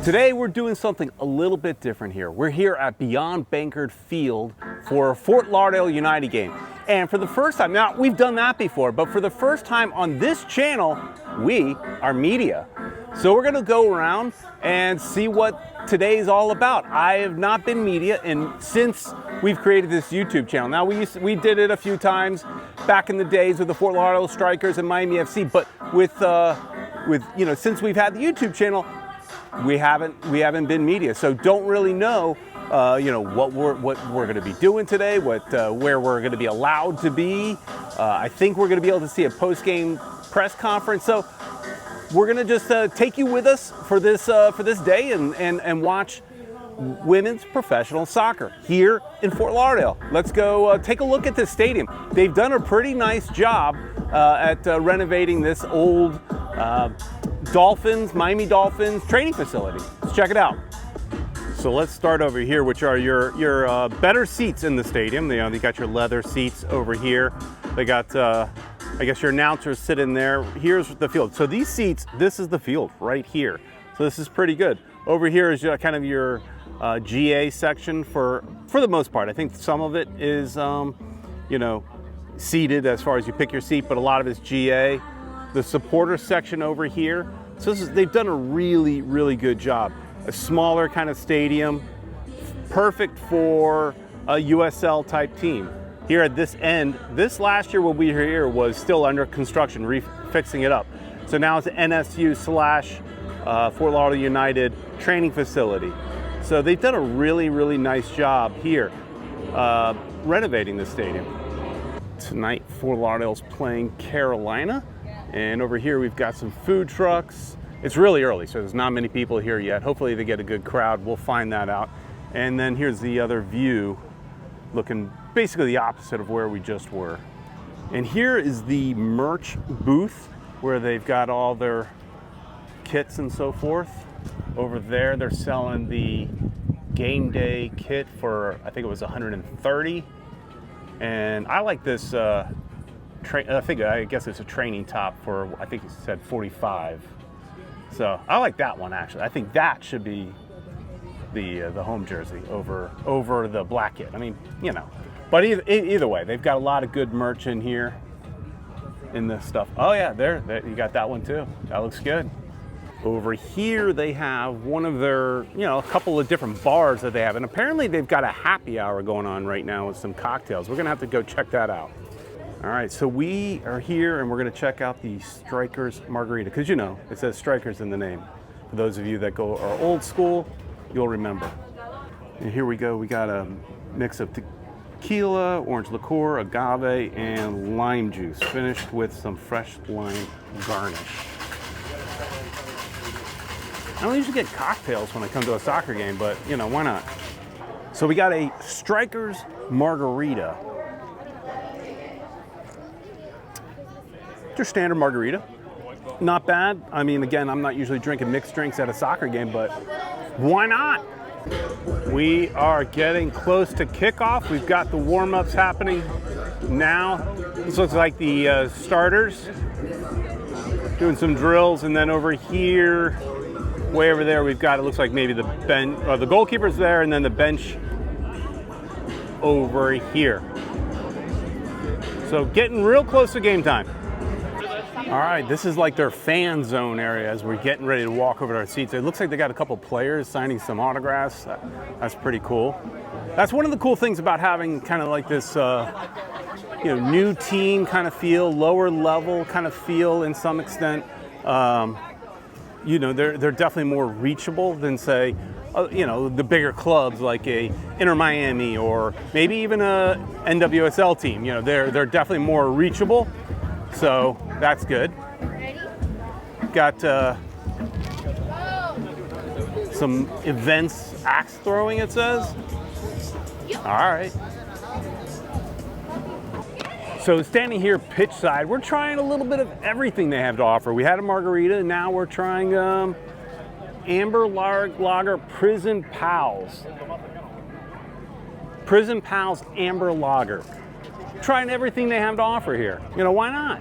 Today we're doing something a little bit different here. We're here at Beyond Bankard Field for a Fort Lauderdale United game. And for the first time, now we've done that before, but for the first time on this channel, we are media. So we're gonna go around and see what today is all about. I have not been media since we've created this YouTube channel. Now we did it a few times back in the days with the Fort Lauderdale Strikers and Miami FC, but with since we've had the YouTube channel, we haven't been media, so don't really know what we're going to be doing today, where we're going to be allowed to be. I think we're going to be able to see a post-game press conference. So we're going to just take you with us for this day and watch women's professional soccer here in Fort Lauderdale. Let's go take a look at this stadium. They've done a pretty nice job at renovating this old Miami Dolphins training facility. Let's check it out. So let's start over here, which are your better seats in the stadium. They got your leather seats over here. They got, I guess your announcers sit in there. Here's the field. So these seats, this is the field right here. So this is pretty good. Over here is kind of your GA section for the most part. I think some of it is, seated as far as you pick your seat, but a lot of it's GA. The supporter section over here. So they've done a really, really good job. A smaller kind of stadium, perfect for a USL type team. Here at this end, this last year when we were here was still under construction, fixing it up. So now it's an NSU / Fort Lauderdale United training facility. So they've done a really, really nice job here renovating the stadium. Tonight, Fort Lauderdale's playing Carolina. And over here we've got some food trucks. It's really early, so there's not many people here yet. Hopefully they get a good crowd. We'll find that out. And then here's the other view, looking basically the opposite of where we just were. And here is the merch booth where they've got all their kits and so forth. Over there they're selling the game day kit for, I think it was $130. And I like this I guess it's a training top for, I think it said 45. So I like that one actually. I think that should be the home jersey over the black kit. I mean, but either way, they've got a lot of good merch in here in this stuff. Oh yeah, there you got that one too. That looks good. Over here they have one of their, a couple of different bars that they have, and apparently they've got a happy hour going on right now with some cocktails. We're gonna have to go check that out. All right, so we are here and we're gonna check out the Strikers Margarita, because it says Strikers in the name. For those of you that are old school, you'll remember. And here we go, we got a mix of tequila, orange liqueur, agave, and lime juice, finished with some fresh lime garnish. I don't usually get cocktails when I come to a soccer game, but why not? So we got a Strikers Margarita. Your standard margarita, not bad. I mean, again, I'm not usually drinking mixed drinks at a soccer game, but why not? We are getting close to kickoff. We've got the warm-ups happening now. This looks like the starters doing some drills, and then over here, way over there, we've got, it looks like maybe the bench, or the goalkeeper's there, and then the bench over here. So getting real close to game time. All right, this is like their fan zone area as we're getting ready to walk over to our seats. It looks like they got a couple players signing some autographs. That's pretty cool. That's one of the cool things about having kind of like this, new team kind of feel, lower level kind of feel in some extent. They're definitely more reachable than, say, the bigger clubs like a Inter Miami or maybe even a NWSL team. They're definitely more reachable. So that's good. Got some events, axe throwing, it says. All right. So standing here pitch side, we're trying a little bit of everything they have to offer. We had a margarita, and now we're trying Amber Lager Prison Pals. Prison Pals Amber Lager. Trying everything they have to offer here. Why not?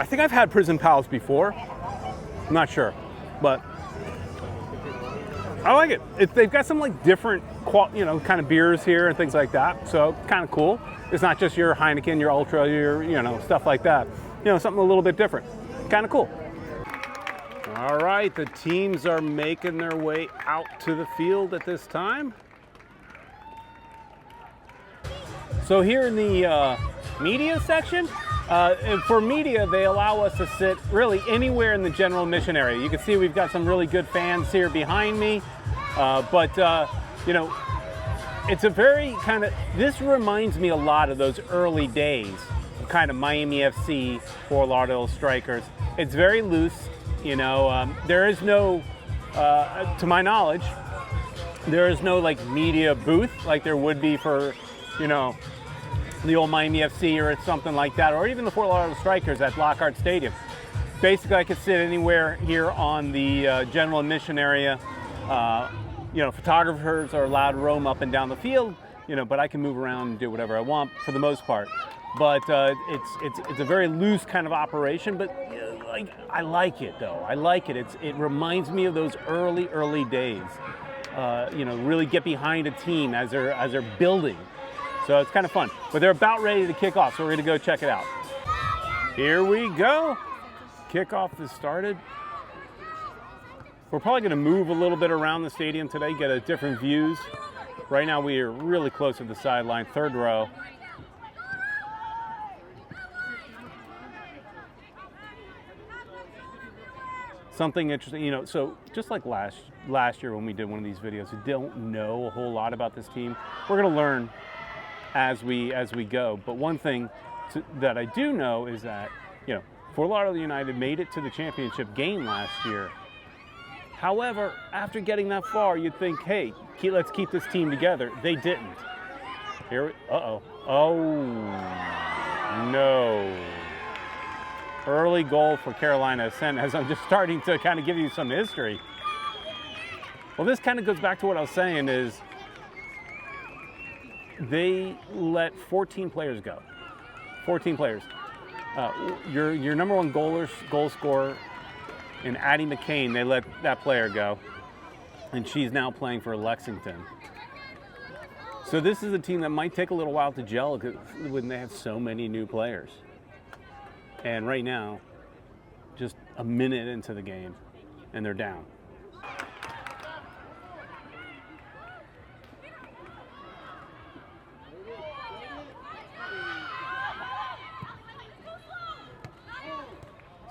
I think I've had Prison Palace before. I'm not sure, but I like it. They've got some like different, kind of beers here and things like that. So kind of cool. It's not just your Heineken, your Ultra, your, stuff like that. Something a little bit different. Kind of cool. All right, the teams are making their way out to the field at this time. So here in the media section, and for media, they allow us to sit really anywhere in the general admission area. You can see we've got some really good fans here behind me, but it's a very this reminds me a lot of those early days, kind of Miami FC, Fort Lauderdale Strikers. It's very loose, there is no, to my knowledge, there is no like media booth like there would be for, the old Miami FC or something like that, or even the Fort Lauderdale Strikers at Lockhart Stadium. Basically, I could sit anywhere here on the general admission area. Photographers are allowed to roam up and down the field, but I can move around and do whatever I want for the most part. But it's a very loose kind of operation, but I like it though. I like it. It reminds me of those early days. Really get behind a team as they're building. So it's kind of fun. But they're about ready to kick off, so we're going to go check it out. Here we go. Kickoff has started. We're probably going to move a little bit around the stadium today, get different views. Right now we are really close to the sideline, third row. Something interesting, so just like last year when we did one of these videos, we don't know a whole lot about this team. We're going to learn as we go. But one thing that I do know is that, Fort Lauderdale United made it to the championship game last year. However, after getting that far, you'd think, hey, let's keep this team together. They didn't. Oh, no. Early goal for Carolina Ascent, as I'm just starting to kind of give you some history. Well, this kind of goes back to what I was saying is they let 14 players go. 14 players. Your number one goal scorer in Addie McCain, they let that player go. And she's now playing for Lexington. So this is a team that might take a little while to gel when they have so many new players. And right now, just a minute into the game, and they're down.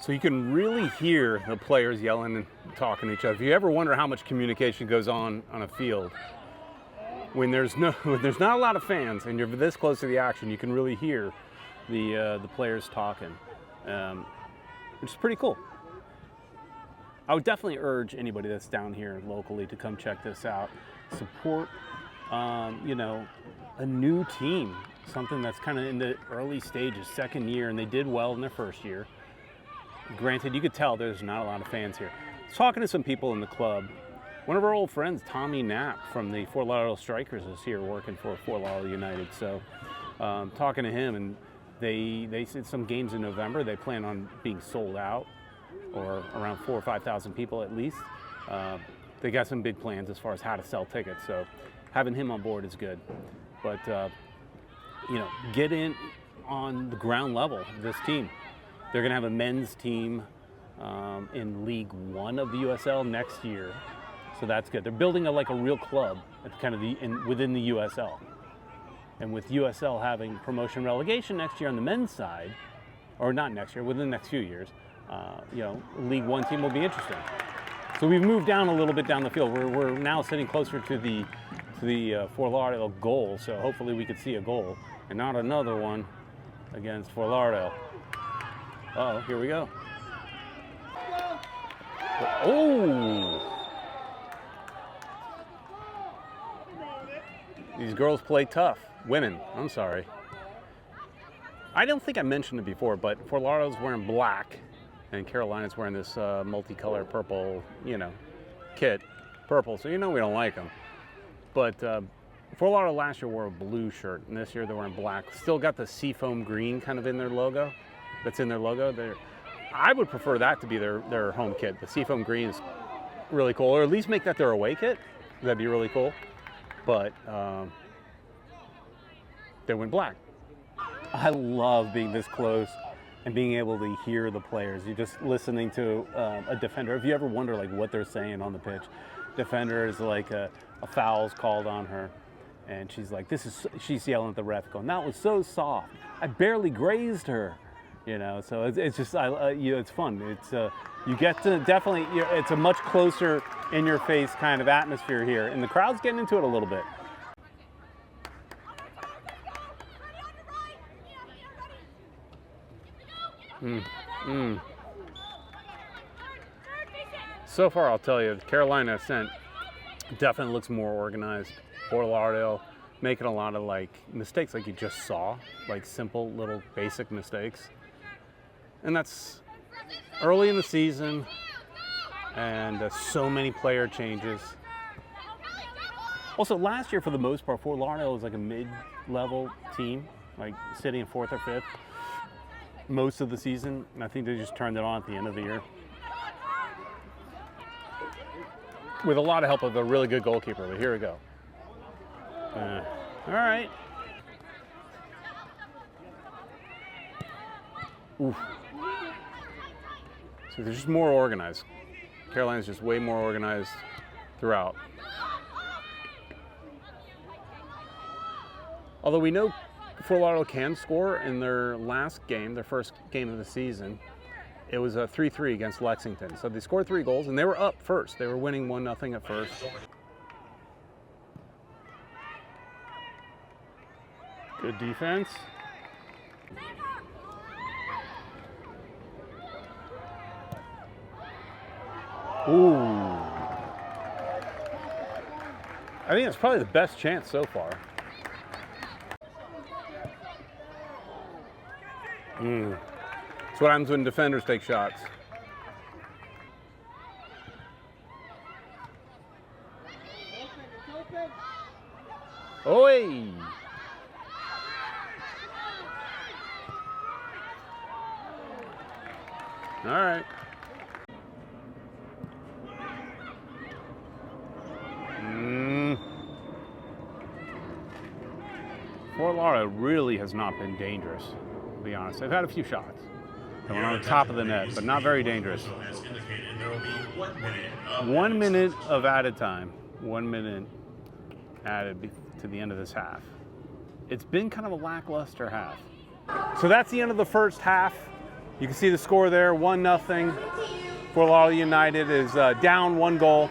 So you can really hear the players yelling and talking to each other. If you ever wonder how much communication goes on a field, when there's not a lot of fans and you're this close to the action, you can really hear the players talking, which is pretty cool. I would definitely urge anybody that's down here locally to come check this out. Support, a new team, something that's kind of in the early stages, second year, and they did well in their first year. Granted, you could tell there's not a lot of fans here. I was talking to some people in the club. One of our old friends, Tommy Knapp from the Fort Lauderdale Strikers, is here working for Fort Lauderdale United. So talking to him, and they said some games in November, they plan on being sold out, or around 4,000 or 5,000 people at least. They got some big plans as far as how to sell tickets, so having him on board is good. But, get in on the ground level of this team. They're going to have a men's team in League One of the USL next year, so that's good. They're building a real club at kind of within the USL. And with USL having promotion relegation next year on the men's side, or not next year, within the next few years, League One team will be interesting. So we've moved down a little bit down the field. We're now sitting closer to the Fort Lauderdale goal, so hopefully we could see a goal and not another one against Fort Lauderdale. Uh-oh, here we go. Oh! These girls play tough. Women, I'm sorry. I don't think I mentioned it before, but Fort Lauderdale's wearing black, and Carolina's wearing this multicolored purple, kit. Purple, so we don't like them. But Fort Lauderdale last year wore a blue shirt, and this year they're wearing black. Still got the seafoam green kind of in their logo. That's in their logo. I would prefer that to be their home kit. The seafoam green is really cool, or at least make that their away kit. That'd be really cool. But they went black. I love being this close and being able to hear the players. You're just listening to a defender. If you ever wonder like what they're saying on the pitch, defender is like a foul's called on her, and she's like, she's yelling at the ref, going, "That was so soft. I barely grazed her." You know, so it's just it's fun. It's you get to definitely. It's a much closer, in your face kind of atmosphere here, and the crowd's getting into it a little bit. So far, I'll tell you, Carolina Ascent definitely looks more organized. Fort Lauderdale making a lot of like mistakes, like you just saw, like simple little basic mistakes, and that's early in the season, and so many player changes. Also, last year for the most part, Fort Lauderdale was like a mid-level team, like sitting in 4th or 5th. Most of the season, and I think they just turned it on at the end of the year. With a lot of help of a really good goalkeeper, but here we go. All right. Oof. So they're just more organized. Carolina's just way more organized throughout. Although we know Fort Lauderdale can score. In their last game, their first game of the season, it was a 3-3 against Lexington. So they scored 3 goals, and they were up first. They were winning 1-0 at first. Good defense. Ooh. I think it's probably the best chance so far. That's what happens when defenders take shots. Oi! All right. Fort Lauderdale really has not been dangerous, to be honest. They've had a few shots. They went on the top of the net, but not very dangerous. 1 minute of added time. 1 minute added to the end of this half. It's been kind of a lackluster half. So that's the end of the first half. You can see the score there, 1-0. Fort Lauderdale United is down 1 goal.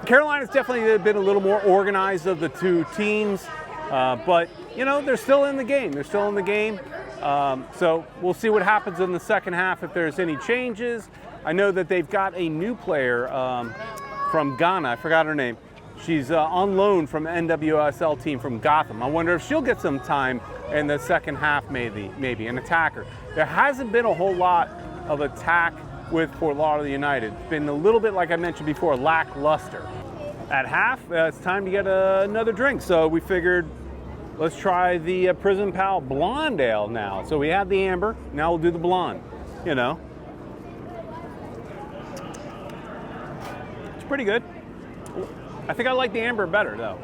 Carolina's definitely been a little more organized of the two teams, but you know, they're still in the game. They're still in the game. So we'll see what happens in the second half if there's any changes. I know that they've got a new player from Ghana. I forgot her name. She's on loan from NWSL team from Gotham. I wonder if she'll get some time in the second half, maybe an attacker. There hasn't been a whole lot of attack with Fort Lauderdale United. It's been a little bit, like I mentioned before, lackluster. At half, it's time to get another drink. So we figured, let's try the Prison Pal Blonde Ale now. So we had the amber, now we'll do the blonde, you know. It's pretty good. I think I like the amber better though.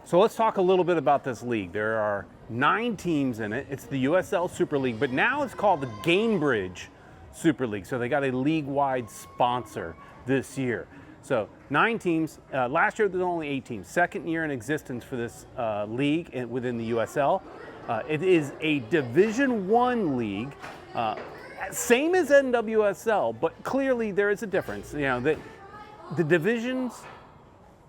So let's talk a little bit about this league. There are 9 teams in it. It's the USL Super League, but now it's called the Gainbridge Super League. So they got a league-wide sponsor this year. So 9 teams. Last year there were only 8 teams. Second year in existence for this league within the USL. It is a Division I league, same as NWSL, but clearly there is a difference. You know, the divisions,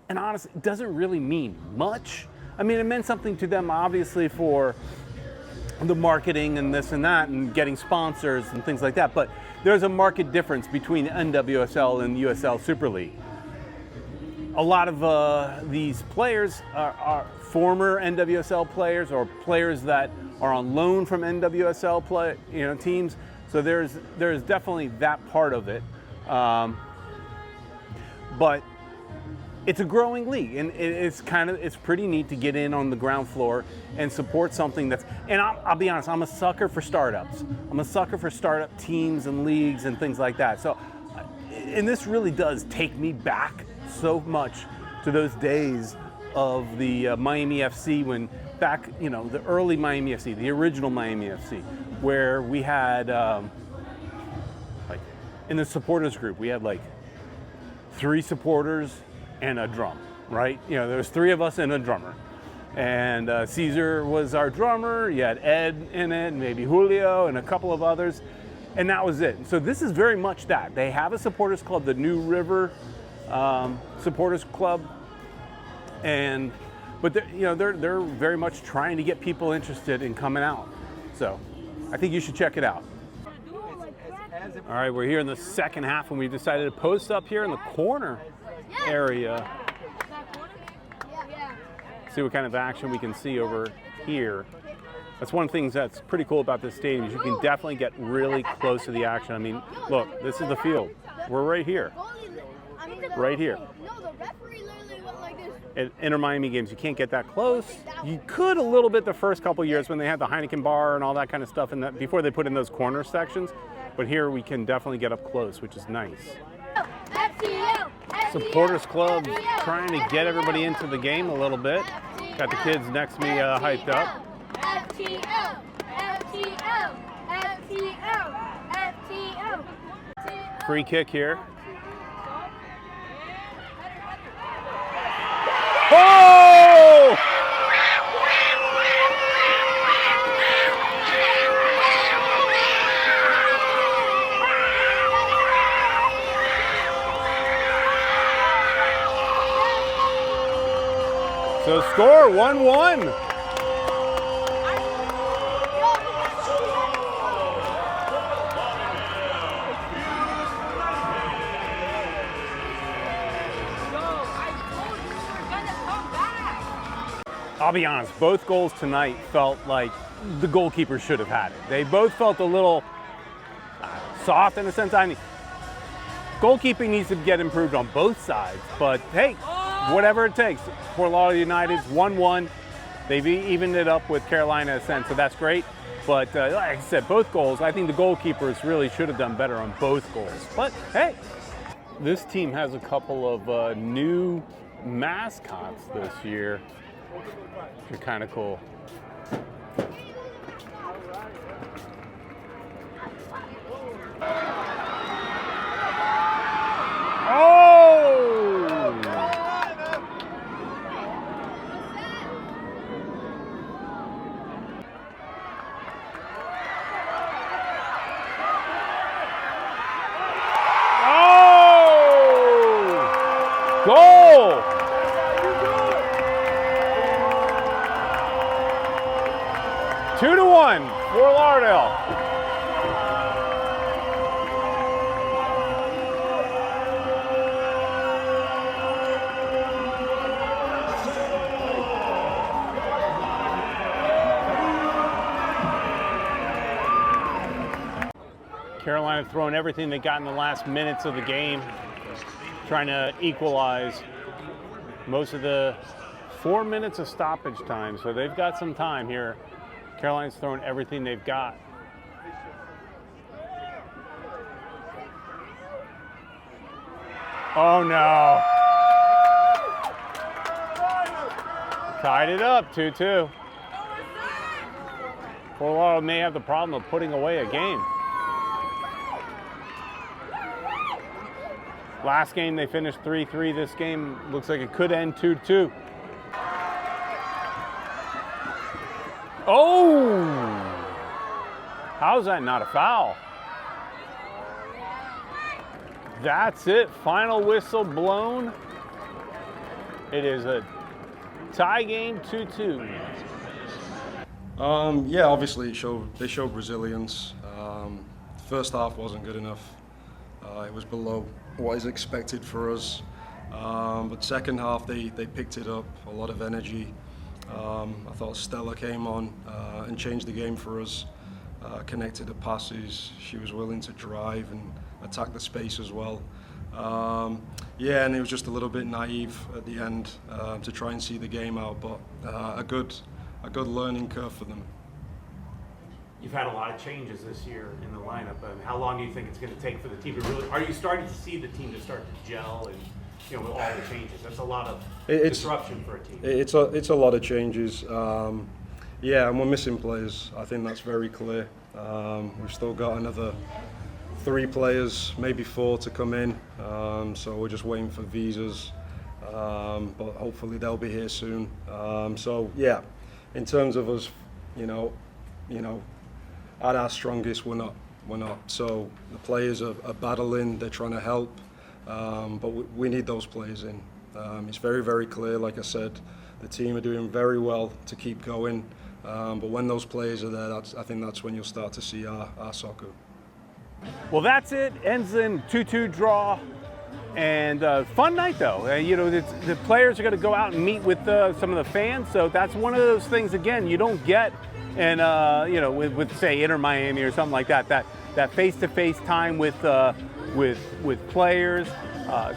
and honestly, it doesn't really mean much. I mean, it meant something to them, obviously, for the marketing and this and that and getting sponsors and things like that, but there's a marked difference between NWSL and USL Super League. A lot of these players are former NWSL players or players that are on loan from NWSL teams, so there's definitely that part of it. But it's a growing league, and it's pretty neat to get in on the ground floor and support something that's, and I'll be honest, I'm a sucker for startups. I'm a sucker for startup teams and leagues and things like that. So, and this really does take me back so much to those days of the Miami FC, when back, you know, the early Miami FC, the original Miami FC, where we had, like, in the supporters group, we had like 3 supporters and a drum, right? You know, there was 3 of us and a drummer. And Caesar was our drummer. You had Ed in it, maybe Julio and a couple of others. And that was it. So this is very much that. They have a supporters club, the New River Supporters Club. But they're very much trying to get people interested in coming out. So I think you should check it out. All right, we're here in the second half, and we decided to post up here in the corner area. See what kind of action we can see over here. That's one of the things that's pretty cool about this stadium, is you can definitely get really close to the action. I mean, look, this is the field. We're right here. Right here. At Inter Miami games, you can't get that close. You could a little bit the first couple years when they had the Heineken bar and all that kind of stuff, and that before they put in those corner sections. But here we can definitely get up close, which is nice. Supporters Club trying to get everybody into the game a little bit. Got the kids next to me hyped up. Free kick here. Oh! So score 1-1. I'll be honest, both goals tonight felt like the goalkeeper should have had it. They both felt a little soft in a sense. I mean, goalkeeping needs to get improved on both sides, but hey, whatever it takes. Fort Lauderdale United's 1-1. They've evened it up with Carolina Ascent, so that's great. But like I said, both goals, I think the goalkeepers really should have done better on both goals. But hey, this team has a couple of new mascots this year, which are kind of cool. Goal! 2-1, Fort Lauderdale. Carolina throwing everything they got in the last minutes of the game, trying to equalize most of the 4 minutes of stoppage time, so they've got some time here. Carolina's throwing everything they've got. Oh no. Tied it up, 2-2. Fort Lauderdale may have the problem of putting away a game. Last game they finished 3-3. This game looks like it could end 2-2. Oh! How's that not a foul? That's it. Final whistle blown. It is a tie game, 2-2. Yeah, obviously they showed resilience. First half wasn't good enough. It was below what is expected for us. But second half they picked it up, a lot of energy. I thought Stella came on and changed the game for us, connected the passes. She was willing to drive and attack the space as well. Yeah, and it was just a little bit naive at the end to try and see the game out, but a good learning curve for them. You've had a lot of changes this year in the lineup. How long do you think it's going to take for the team to really? Are you starting to see the team to start to gel and with all the changes? That's a lot of disruption for a team. It's a lot of changes. Yeah, and we're missing players. I think that's very clear. We've still got another 3 players, maybe 4 to come in. So we're just waiting for visas, but hopefully they'll be here soon. So yeah, in terms of us, at our strongest, we're not. So the players are battling. They're trying to help, but we need those players in. It's very, very clear. Like I said, the team are doing very well to keep going. But when those players are there, I think that's when you'll start to see our soccer. Well, that's it. Ends in 2-2 draw. And fun night, though. The players are going to go out and meet with some of the fans. So that's one of those things, again, you don't get in, with say, Inter Miami or something like that. That face-to-face time with players.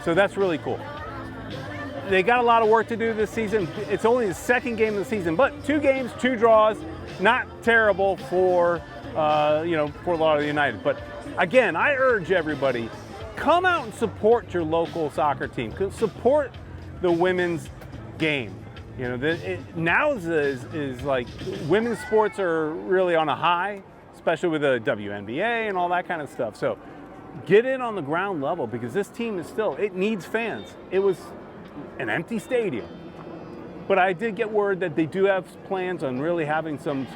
So that's really cool. They got a lot of work to do this season. It's only the second game of the season, but 2 games, 2 draws, not terrible for Fort Lauderdale United. But again, I urge everybody, come out and support your local soccer team. Support the women's game. Now is like women's sports are really on a high, especially with the WNBA and all that kind of stuff. So get in on the ground level because this team is it needs fans. It was an empty stadium. But I did get word that they do have plans on really having some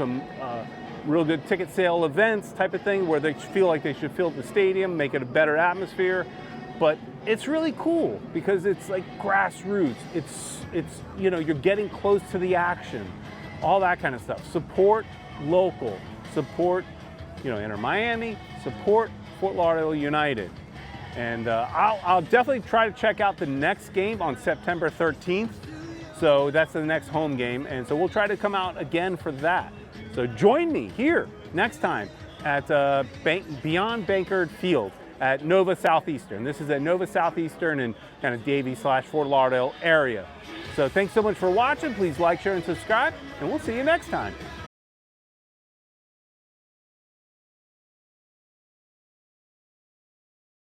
real good ticket sale events type of thing where they feel like they should fill the stadium, make it a better atmosphere. But it's really cool because it's like grassroots. It's you're getting close to the action, all that kind of stuff. Support local, support Inter Miami, support Fort Lauderdale United. And I'll definitely try to check out the next game on September 13th. So that's the next home game. And so we'll try to come out again for that. So join me here next time at Beyond Bankard Field at Nova Southeastern. This is at Nova Southeastern in kind of Davie/Fort Lauderdale area. So thanks so much for watching. Please like, share, and subscribe. And we'll see you next time.